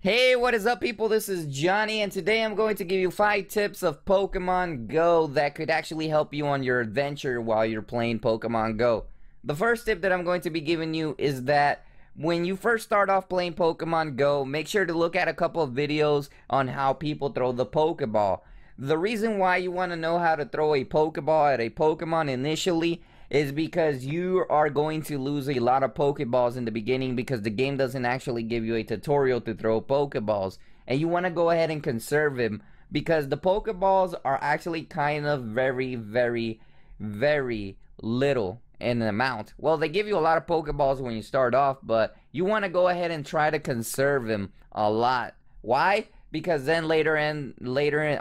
Hey, what is up, people? This is Johnny, and today I'm going to give you 5 tips of Pokemon Go that could actually help you on your adventure while you're playing Pokemon Go. The first tip that I'm going to be giving you is that when you first start off playing Pokemon Go, make sure to look at a couple of videos on how people throw the Pokeball. The reason why you want to know how to throw a Pokeball at a Pokemon initially is because you are going to lose a lot of Pokeballs in the beginning because the game doesn't actually give you a tutorial to throw Pokeballs. And you want to go ahead and conserve them because the Pokeballs are actually kind of very little in amount. Well, they give you a lot of Pokeballs when you start off, but you want to go ahead and try to conserve them a lot. Why? Because then later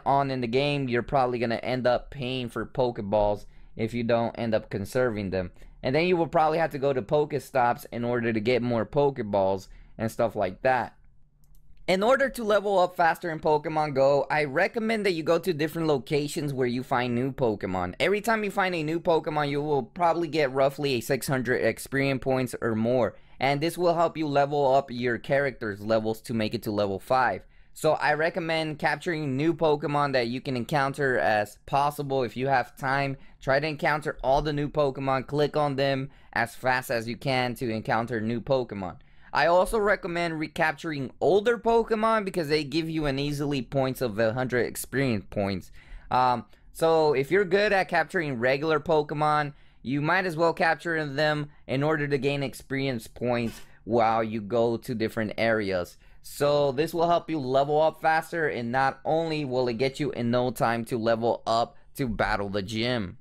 on in the game, you're probably going to end up paying for Pokeballs if you don't end up conserving them. And then you will probably have to go to Pokestops in order to get more Pokeballs and stuff like that. In order to level up faster in Pokemon Go, I recommend that you go to different locations where you find new Pokemon. Every time you find a new Pokemon, you will probably get roughly a 600 experience points or more. And this will help you level up your character's levels to make it to level 5. So I recommend capturing new Pokemon that you can encounter as possible. If you have time, try to encounter all the new Pokemon. Click on them as fast as you can to encounter new Pokemon. I also recommend recapturing older Pokemon because they give you an easily points of 100 experience points. So if you're good at capturing regular Pokemon, you might as well capture them in order to gain experience points while you go to different areas. So this will help you level up faster, and not only will it get you in no time to level up to battle the gym.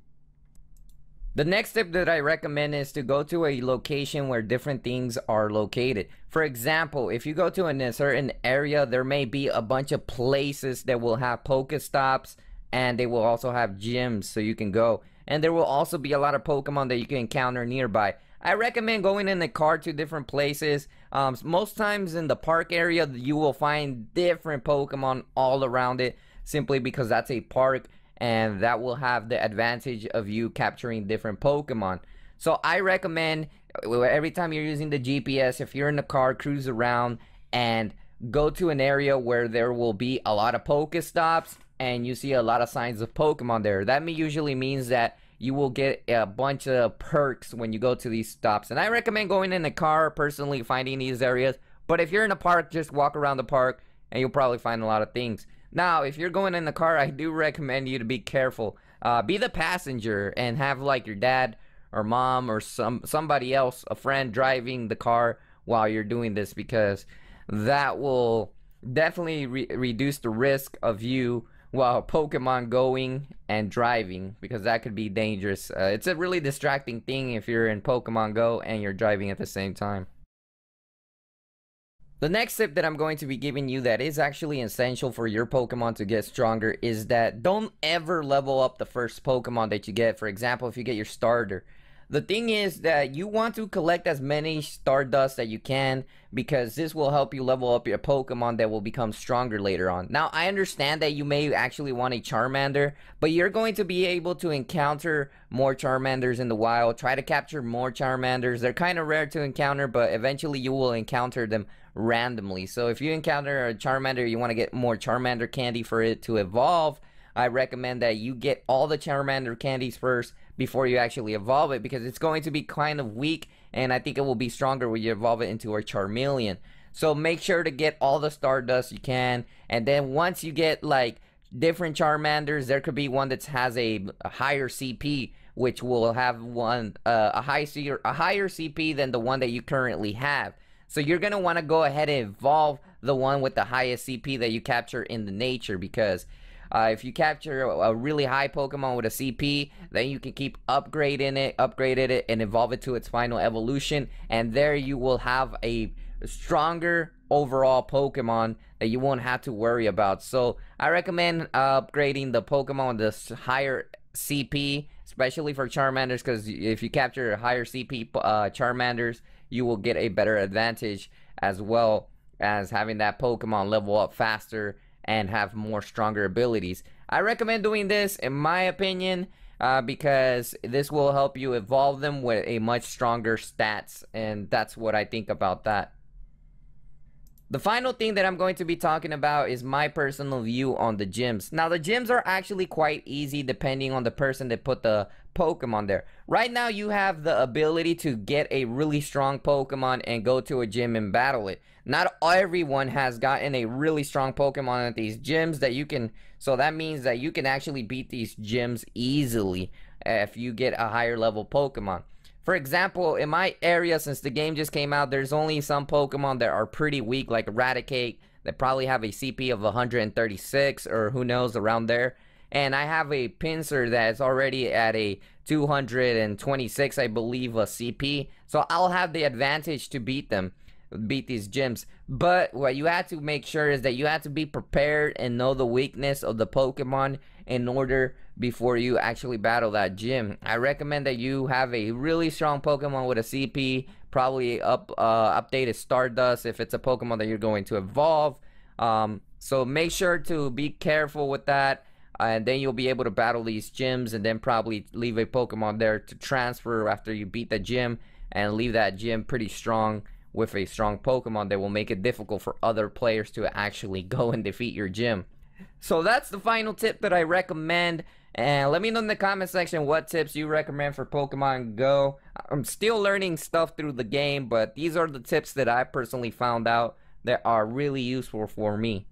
The next tip that I recommend is to go to a location where different things are located. For example, if you go to a certain area, there may be a bunch of places that will have Pokestops, and they will also have gyms so you can go. And there will also be a lot of Pokemon that you can encounter nearby. I recommend going in the car to different places. Most times in the park area, you will find different Pokemon all around it simply because that's a park, and that will have the advantage of you capturing different Pokemon. So I recommend every time you're using the GPS, if you're in the car, cruise around and go to an area where there will be a lot of Pokestops and you see a lot of signs of Pokemon there. That usually means that you will get a bunch of perks when you go to these stops. And I recommend going in the car, personally finding these areas. But if you're in a park, just walk around the park and you'll probably find a lot of things. Now, if you're going in the car, I do recommend you to be careful. Be the passenger and have like your dad or mom or somebody else, a friend, driving the car while you're doing this, because that will definitely reduce the risk of you while Pokemon going and driving, because that could be dangerous. It's a really distracting thing if you're in Pokemon Go and you're driving at the same time. The next tip that I'm going to be giving you that is actually essential for your Pokemon to get stronger is that don't ever level up the first Pokemon that you get. For example, if you get your starter. The thing is that you want to collect as many Stardust that you can, because this will help you level up your Pokemon that will become stronger later on. Now, I understand that you may actually want a Charmander, but you're going to be able to encounter more Charmanders in the wild. Try to capture more Charmanders. They're kind of rare to encounter, but eventually you will encounter them randomly. So if you encounter a Charmander, you want to get more Charmander candy for it to evolve, I recommend that you get all the Charmander candies first before you actually evolve it, because it's going to be kind of weak, and I think it will be stronger when you evolve it into a Charmeleon. So make sure to get all the Stardust you can, and then once you get like different Charmanders, there could be one that has a higher CP, which will have a higher CP than the one that you currently have. So you're going to want to go ahead and evolve the one with the highest CP that you capture in the nature, because if you capture a really high Pokemon with a CP, then you can keep upgrading it, and evolve it to its final evolution. And there you will have a stronger overall Pokemon that you won't have to worry about. So I recommend upgrading the Pokemon with the higher CP, especially for Charmanders, because if you capture a higher CP Charmanders, you will get a better advantage, as well as having that Pokemon level up faster and have more stronger abilities. I recommend doing this, in my opinion, because this will help you evolve them with a much stronger stats, and that's what I think about that. The final thing that I'm going to be talking about is my personal view on the gyms. Now, the gyms are actually quite easy depending on the person that put the Pokemon there. Right now, you have the ability to get a really strong Pokemon and go to a gym and battle it. Not everyone has gotten a really strong Pokemon at these gyms that you can, so that means that you can actually beat these gyms easily if you get a higher level Pokemon. For example, in my area, since the game just came out, there's only some Pokemon that are pretty weak, like Eradicate, that probably have a CP of 136, or who knows, around there. And I have a Pinsir that's already at a 226, I believe, a CP. So I'll have the advantage to beat these gyms. But what you have to make sure is that you have to be prepared and know the weakness of the Pokemon in order before you actually battle that gym. I recommend that you have a really strong Pokemon with a CP, probably updated Stardust if it's a Pokemon that you're going to evolve. So make sure to be careful with that, and then you'll be able to battle these gyms, and then probably leave a Pokemon there to transfer after you beat the gym, and leave that gym pretty strong with a strong Pokemon that will make it difficult for other players to actually go and defeat your gym. So that's the final tip that I recommend. And let me know in the comment section what tips you recommend for Pokemon Go. I'm still learning stuff through the game, but these are the tips that I personally found out that are really useful for me.